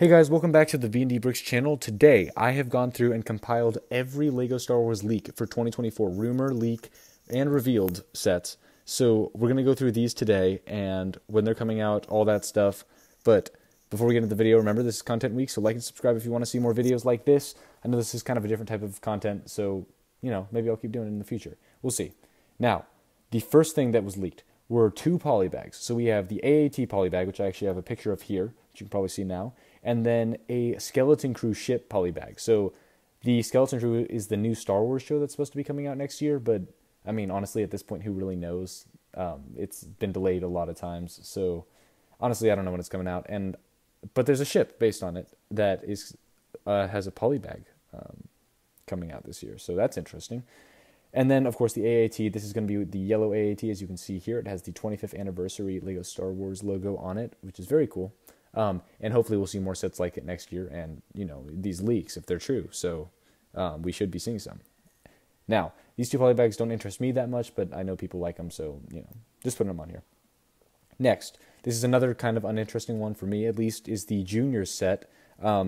Hey guys, welcome back to the V&D Bricks channel. Today, I have gone through and compiled every LEGO Star Wars leak for 2024, rumor, leak, and revealed sets. So we're going to go through these today, and when they're coming out, all that stuff. But before we get into the video, remember this is content week, so like and subscribe if you want to see more videos like this. I know this is kind of a different type of content, so, maybe I'll keep doing it in the future. We'll see. Now, the first thing that was leaked were two polybags. So we have the AAT polybag, which I actually have a picture of here, which you can probably see now, and then a Skeleton Crew ship polybag. So the Skeleton Crew is the new Star Wars show that's supposed to be coming out next year, but I mean, honestly, at this point, who really knows? It's been delayed a lot of times, so honestly, I don't know when it's coming out. But there's a ship based on it that is has a polybag coming out this year, so that's interesting. And then, of course, the AAT. This is going to be the yellow AAT, as you can see here. It has the 25th anniversary LEGO Star Wars logo on it, which is very cool. And hopefully we'll see more sets like it next year and, these leaks, if they're true. So we should be seeing some. Now, these two polybags don't interest me that much, but I know people like them, so, just putting them on here. Next, this is another kind of uninteresting one for me, at least, is the Junior set,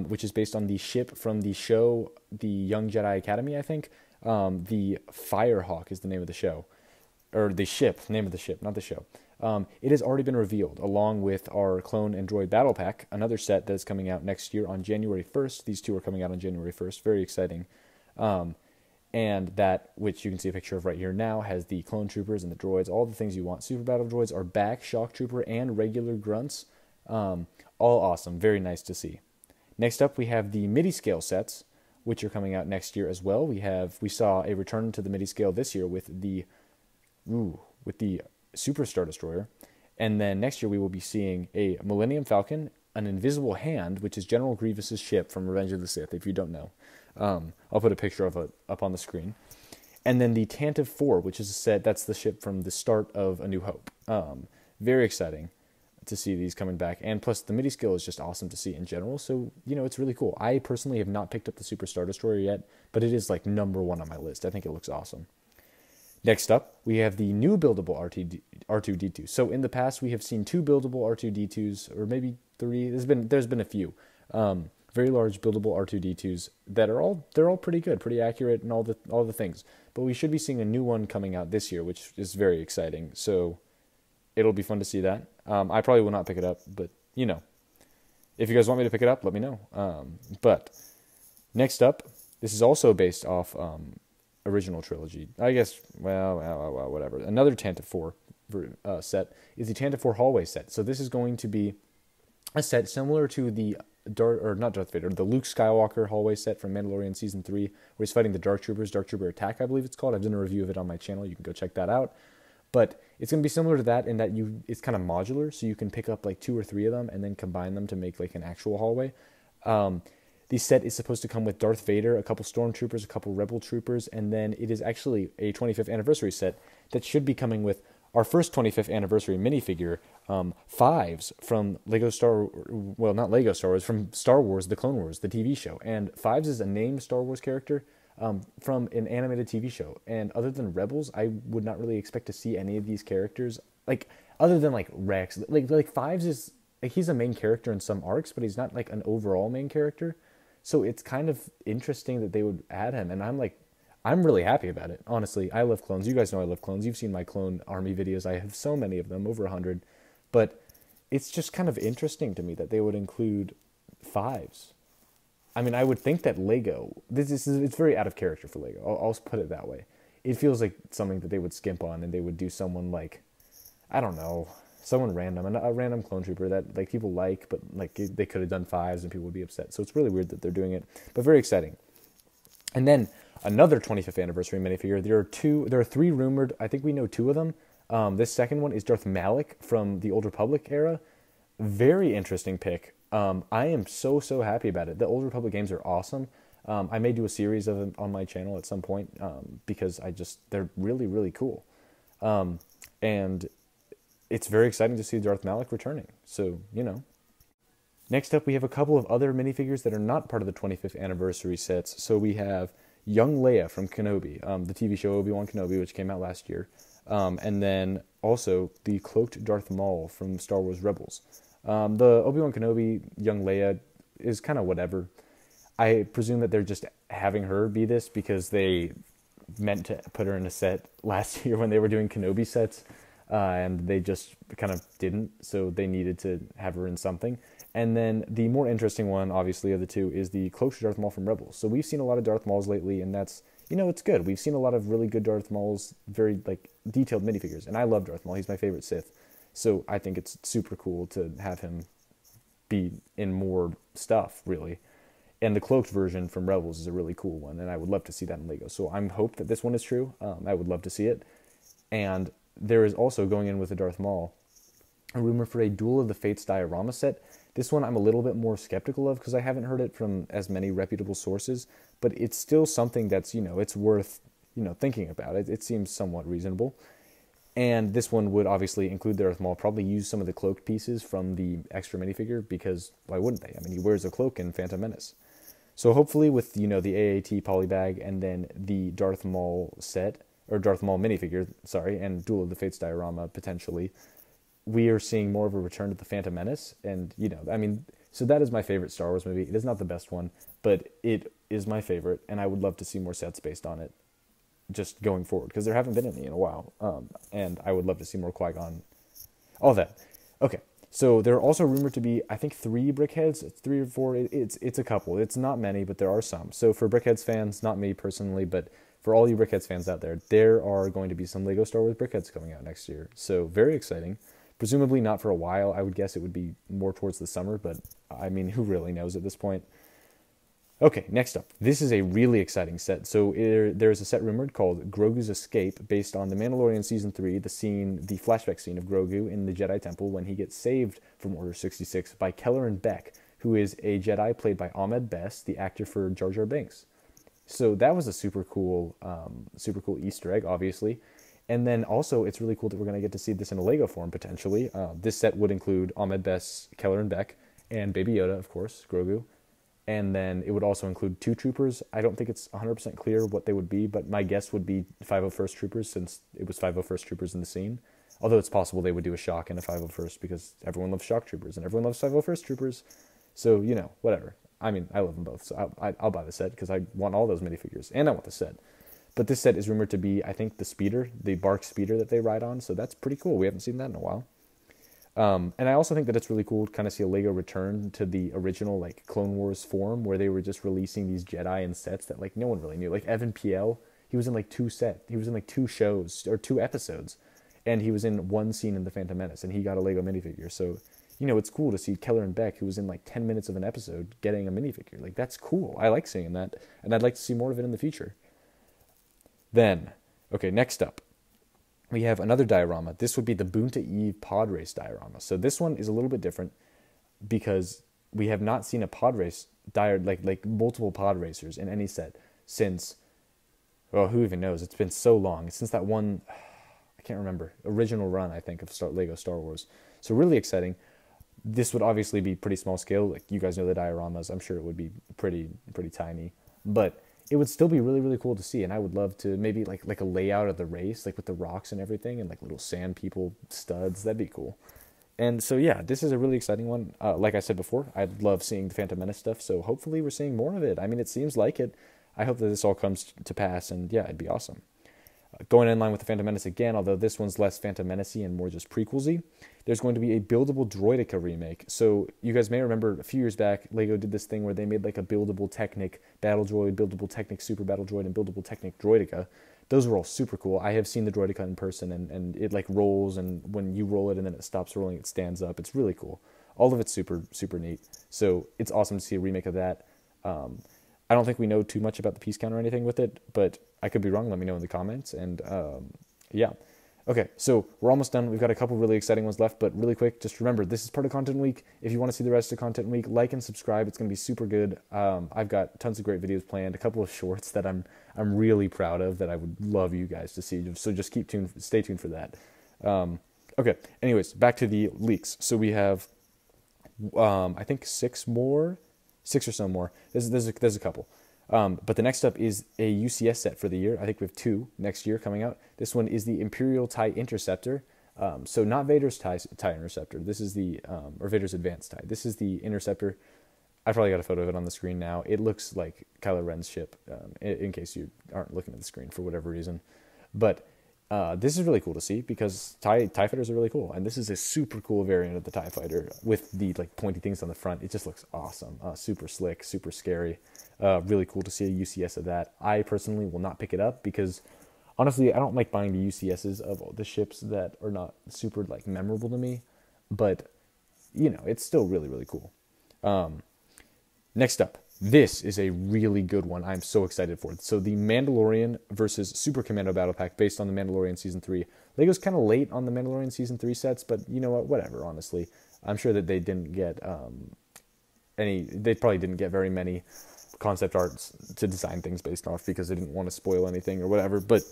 which is based on the ship from the show, the Young Jedi Academy, I think. The Firehawk is the name of the show. Or the ship, name of the ship, not the show. It has already been revealed, along with our Clone and Droid Battle Pack, another set that is coming out next year on January 1st. These two are coming out on January 1st. Very exciting. And that, which you can see a picture of right here now, has the Clone Troopers and the droids, all the things you want. Super Battle Droids are back, Shock Trooper and regular Grunts. All awesome. Very nice to see. Next up, we have the Midi Scale sets, which are coming out next year as well. We saw a return to the Midi Scale this year with the Super Star Destroyer. And then next year we will be seeing a Millennium Falcon, an Invisible Hand, which is General Grievous's ship from Revenge of the Sith, if you don't know. I'll put a picture of it up on the screen. And then the Tantive 4, which is a set, that's the ship from the start of A New Hope. Very exciting to see these coming back. And plus, the Midi Scale is just awesome to see in general. So, it's really cool. I personally have not picked up the Super Star Destroyer yet, but it is like #1 on my list. I think it looks awesome. Next up, we have the new buildable R2-D2. So in the past, we have seen two buildable R2-D2s, or maybe three. There's been a few very large buildable R2-D2s that they're all pretty good, pretty accurate, and all the things. But we should be seeing a new one coming out this year, which is very exciting. So it'll be fun to see that. I probably will not pick it up, but if you guys want me to pick it up, let me know. But next up, this is also based off original trilogy. I guess, well, whatever. Another Tantive 4 set is the Tantive 4 hallway set. So this is going to be a set similar to the the Luke Skywalker hallway set from Mandalorian Season 3, where he's fighting the Dark Troopers, Dark Trooper Attack, I believe it's called. I've done a review of it on my channel. You can go check that out. But it's going to be similar to that in that it's kind of modular, so you can pick up like 2 or 3 of them and then combine them to make like an actual hallway. The set is supposed to come with Darth Vader, a couple Stormtroopers, a couple Rebel Troopers, and then it is actually a 25th anniversary set that should be coming with our first 25th anniversary minifigure, Fives from from Star Wars, The Clone Wars, the TV show. And Fives is a named Star Wars character from an animated TV show. And other than Rebels, I would not really expect to see any of these characters, like, other than, like, Rex. Like Fives is, like, he's a main character in some arcs, but he's not, like, an overall main character. So it's kind of interesting that they would add him, and I'm really happy about it. Honestly, I love clones. You guys know I love clones. You've seen my clone army videos. I have so many of them, over 100. But it's just kind of interesting to me that they would include Fives. I mean, I would think that LEGO, it's very out of character for LEGO. I'll put it that way. It feels like something that they would skimp on, and they would do someone like, I don't know, someone random, a random clone trooper that like people like, but like they could have done Fives and people would be upset. So it's really weird that they're doing it, but very exciting. And then another 25th anniversary minifigure. There are 3 rumored. I think we know 2 of them. This second one is Darth Malik from the Old Republic era. Very interesting pick. I am so happy about it. The Old Republic games are awesome. I may do a series of them on my channel at some point because they're really, really cool. And it's very exciting to see Darth Malik returning. So, Next up, we have a couple of other minifigures that are not part of the 25th anniversary sets. So we have Young Leia from Kenobi, the TV show Obi-Wan Kenobi, which came out last year. And then also the cloaked Darth Maul from Star Wars Rebels. The Obi-Wan Kenobi, Young Leia is kind of whatever. I presume that they're just having her be this because they meant to put her in a set last year when they were doing Kenobi sets, and they just kind of didn't, so they needed to have her in something. And then the more interesting one, obviously, of the two is the cloaked Darth Maul from Rebels. So we've seen a lot of Darth Mauls lately, and that's, it's good. We've seen a lot of really good Darth Mauls, very, detailed minifigures, and I love Darth Maul. He's my favorite Sith. So I think it's super cool to have him be in more stuff, really. And the cloaked version from Rebels is a really cool one, and I would love to see that in LEGO. So I'm hope that this one is true. I would love to see it. And there is also, going in with the Darth Maul, a rumor for a Duel of the Fates diorama set. This one I'm a little bit more skeptical of because I haven't heard it from as many reputable sources, but it's still something that's, it's worth, thinking about. It seems somewhat reasonable. And this one would obviously include the Darth Maul, probably use some of the cloaked pieces from the extra minifigure because why wouldn't they? I mean, he wears a cloak in Phantom Menace. So hopefully with, the AAT polybag and then the Darth Maul set, or Darth Maul minifigure, and Duel of the Fates diorama potentially, we are seeing more of a return to the Phantom Menace. And, so that is my favorite Star Wars movie. It is not the best one, but it is my favorite, and I would love to see more sets based on it just going forward, because there haven't been any in a while. And I would love to see more Qui-Gon, all that. Okay. So there are also rumored to be, I think, 3 Brickheads, 3 or 4. It's a couple. It's not many, but there are some. So for Brickheads fans, not me personally, but for all you Brickheads fans out there, there are going to be some LEGO Star Wars Brickheads coming out next year. So very exciting. Presumably not for a while. I would guess it would be more towards the summer, but I mean, who really knows at this point? Okay, next up. This is a really exciting set. So there's a set rumored called Grus Escape, based on The Mandalorian Season 3, the flashback scene of Grogu in the Jedi Temple when he gets saved from Order 66 by Kelleran Beck, who is a Jedi played by Ahmed Best, the actor for Jar Jar Binks. So that was a super cool Easter egg, obviously. And then also, it's really cool that we're going to get to see this in a LEGO form, potentially. This set would include Ahmed Best's Kelleran Beck and Baby Yoda, of course, Grogu. And then it would also include 2 troopers. I don't think it's 100% clear what they would be, but my guess would be 501st Troopers, since it was 501st Troopers in the scene. Although it's possible they would do a shock and a 501st, because everyone loves shock troopers and everyone loves 501st Troopers. So, whatever. I mean, I love them both, so I'll buy the set because I want all those minifigures, and I want the set. But this set is rumored to be, I think, the speeder, the bark speeder that they ride on, so that's pretty cool. We haven't seen that in a while. And I also think that it's really cool to kind of see a LEGO return to the original, Clone Wars form, where they were just releasing these Jedi in sets that, no one really knew. Like, Evan Piel, he was in, 2 shows, or 2 episodes, and he was in 1 scene in The Phantom Menace, and he got a LEGO minifigure. So, it's cool to see Kelleran Beck, who was in, 10 minutes of an episode, getting a minifigure. That's cool. I like seeing that, and I'd like to see more of it in the future. Then, okay, next up, we have another diorama. This would be the Boonta Eve pod race diorama. So this one is a little bit different because we have not seen a pod race, like multiple pod racers in any set since, well, who even knows? It's been so long. Since that one, I can't remember, original run, I think, of LEGO Star Wars. So really exciting. This would obviously be pretty small scale. Like, you guys know the dioramas. I'm sure it would be pretty tiny. But it would still be really, really cool to see, and I would love to maybe like a layout of the race, with the rocks and everything, and little sand people studs. That'd be cool. And so yeah, this is a really exciting one. Like I said before, I love seeing the Phantom Menace stuff, so hopefully we're seeing more of it. I mean, it seems like it. I hope that this all comes to pass, and yeah, it'd be awesome. Going in line with the Phantom Menace again, although this one's less Phantom Menace-y and more just prequels-y, there's going to be a Buildable Droidica remake. So you guys may remember a few years back, LEGO did this thing where they made a Buildable Technic Battle Droid, Buildable Technic Super Battle Droid, and Buildable Technic Droidica. Those were all super cool. I have seen the Droidica in person, and it rolls, and when you roll it and then it stops rolling, it stands up. It's really cool. All of it's super, super neat. So it's awesome to see a remake of that. I don't think we know too much about the piece count or anything with it, but I could be wrong. Let me know in the comments. And yeah. Okay, so we're almost done. We've got a couple really exciting ones left, but really quick, just remember, this is part of Content Week. If you want to see the rest of Content Week, like and subscribe. It's going to be super good. I've got tons of great videos planned, a couple of shorts that I'm really proud of that I would love you guys to see. So just stay tuned for that. Okay, anyways, back to the leaks. So we have, I think 6 or so more. There's a couple. But the next up is a UCS set for the year. I think we have 2 next year coming out. This one is the Imperial TIE Interceptor. So not Vader's TIE Interceptor. This is the, or Vader's Advanced TIE. This is the Interceptor. I probably got a photo of it on the screen now. It looks like Kylo Ren's ship, in case you aren't looking at the screen for whatever reason. But this is really cool to see because TIE fighters are really cool. And this is a super cool variant of the TIE fighter with the like pointy things on the front. It just looks awesome. Super slick, super scary. Really cool to see a UCS of that. I personally will not pick it up because honestly, I don't like buying the UCSs of all the ships that are not super like memorable to me. But, you know, it's still really, really cool. Next up, this is a really good one. I'm so excited for it. So the Mandalorian versus Super Commando Battle Pack based on the Mandalorian Season 3. Lego's kind of late on the Mandalorian Season 3 sets, but you know what? Whatever, honestly. I'm sure that they didn't get they probably didn't get very many concept arts to design things based off because they didn't want to spoil anything or whatever. But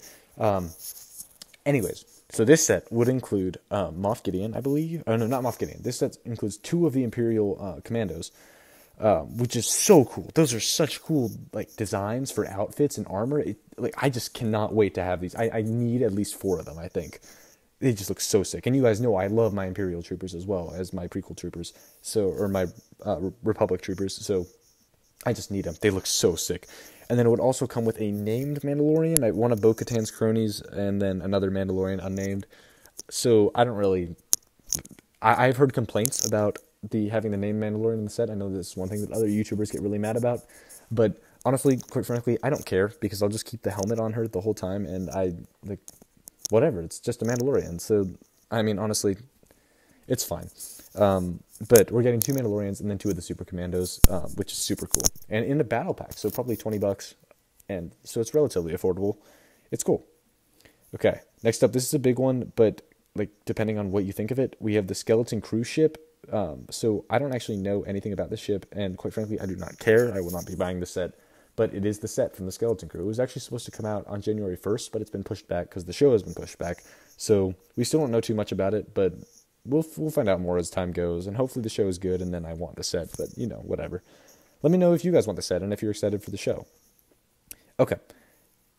anyways, so this set would include Moff Gideon, I believe. Oh, no, not Moff Gideon. This set includes 2 of the Imperial Commandos. Which is so cool. Those are such cool like designs for outfits and armor. I just cannot wait to have these. I need at least 4 of them, I think. They just look so sick. And you guys know I love my Imperial troopers as well as my prequel troopers. Or my Republic troopers. So I just need them. They look so sick. And then it would also come with a named Mandalorian. One of Bo-Katan's cronies and then another Mandalorian unnamed. So I don't really... I've heard complaints about having the name Mandalorian in the set. I know this is one thing that other YouTubers get really mad about, but honestly, quite frankly, I don't care because I'll just keep the helmet on her the whole time, and whatever. It's just a Mandalorian. So, I mean, honestly, it's fine. But we're getting 2 Mandalorians and then 2 of the Super Commandos, which is super cool, and in the battle pack, so probably $20, and so it's relatively affordable. It's cool. Okay, next up, this is a big one, but like depending on what you think of it, we have the Skeleton cruise ship. So I don't actually know anything about this ship, and quite frankly, I do not care. I will not be buying the set, but it is the set from the Skeleton Crew. It was actually supposed to come out on January 1st, but it's been pushed back because the show has been pushed back. So we still don't know too much about it, but we'll find out more as time goes, and hopefully the show is good, and then I want the set, but you know, whatever. Let me know if you guys want the set and if you're excited for the show. Okay.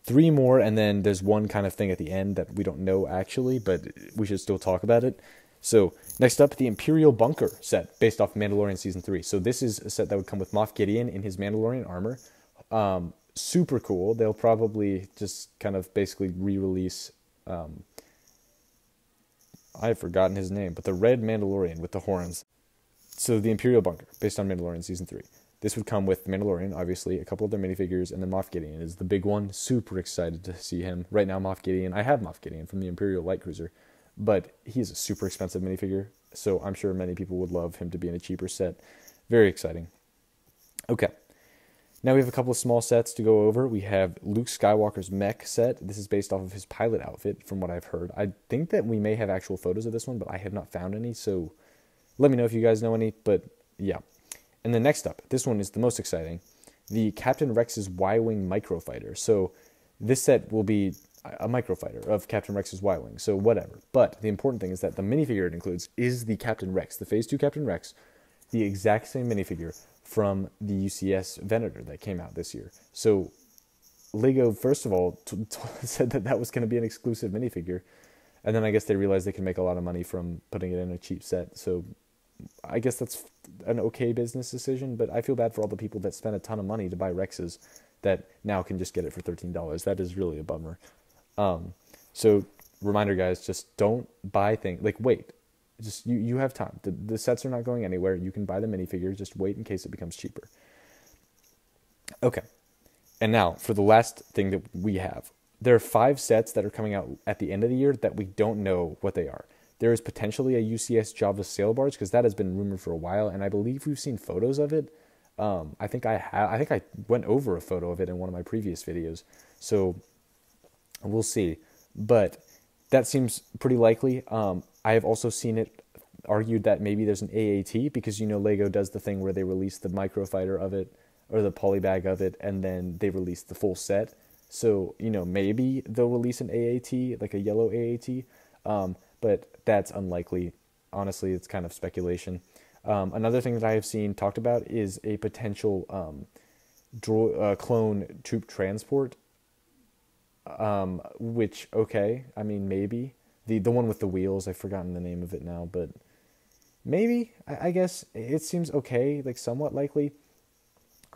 3 more, and then there's one kind of thing at the end that we don't know actually, but we should still talk about it. So next up, the Imperial Bunker set based off Mandalorian Season 3. So this is a set that would come with Moff Gideon in his Mandalorian armor. Super cool. They'll probably just kind of basically re-release... I've forgotten his name, but the red Mandalorian with the horns. So the Imperial Bunker based on Mandalorian Season 3. This would come with the Mandalorian, obviously, a couple of their minifigures, and then Moff Gideon is the big one. Super excited to see him. Right now, Moff Gideon, I have Moff Gideon from the Imperial Light Cruiser, but he's a super expensive minifigure, so I'm sure many people would love him to be in a cheaper set. Very exciting. Okay, now we have a couple of small sets to go over. We have Luke Skywalker's mech set. This is based off of his pilot outfit, from what I've heard. I think that we may have actual photos of this one, but I have not found any, so let me know if you guys know any, but yeah. And then next up, this one is the most exciting, the Captain Rex's Y-Wing Microfighter. So this set will be a microfighter of Captain Rex's Y-Wing, so whatever. But the important thing is that the minifigure it includes is the Captain Rex, the Phase 2 Captain Rex, the exact same minifigure from the UCS Venator that came out this year. So Lego, first of all, said that was going to be an exclusive minifigure, and then I guess they realized they can make a lot of money from putting it in a cheap set, so I guess that's an okay business decision, but I feel bad for all the people that spent a ton of money to buy Rexes that now can just get it for $13. That is really a bummer. So reminder, guys, just don't buy things. Like, wait. Just you have time. The sets are not going anywhere. You can buy the minifigures. Just wait in case it becomes cheaper. Okay. And now, for the last thing that we have. There are 5 sets that are coming out at the end of the year that we don't know what they are. There is potentially a UCS Java sail barge, because that has been rumored for a while, and I believe we've seen photos of it. I think I went over a photo of it in one of my previous videos, so we'll see. But that seems pretty likely. I have also seen it argued that maybe there's an AAT, because you know Lego does the thing where they release the microfighter of it, or the polybag of it, and then they release the full set. So, you know, maybe they'll release an AAT, like a yellow AAT, but that's unlikely. Honestly, it's kind of speculation. Another thing that I have seen talked about is a potential clone troop transport, which, okay, I mean, maybe. The one with the wheels, I've forgotten the name of it now, but maybe, I guess it seems okay, like somewhat likely.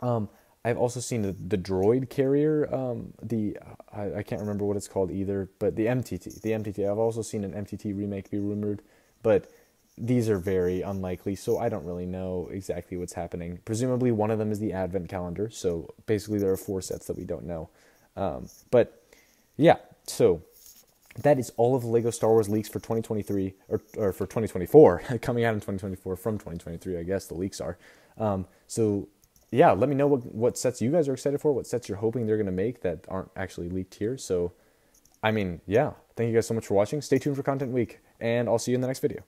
I've also seen the droid carrier, I can't remember what it's called either, but the MTT, the MTT. I've also seen an MTT remake be rumored, but these are very unlikely, so I don't really know exactly what's happening. Presumably one of them is the Advent calendar, so basically there are 4 sets that we don't know. But yeah, so that is all of the Lego Star Wars leaks for 2023, or for 2024, coming out in 2024 from 2023, I guess the leaks are. So yeah, let me know what sets you guys are excited for, what sets you're hoping they're going to make that aren't actually leaked here. So, I mean, yeah, thank you guys so much for watching. Stay tuned for Content Week, and I'll see you in the next video.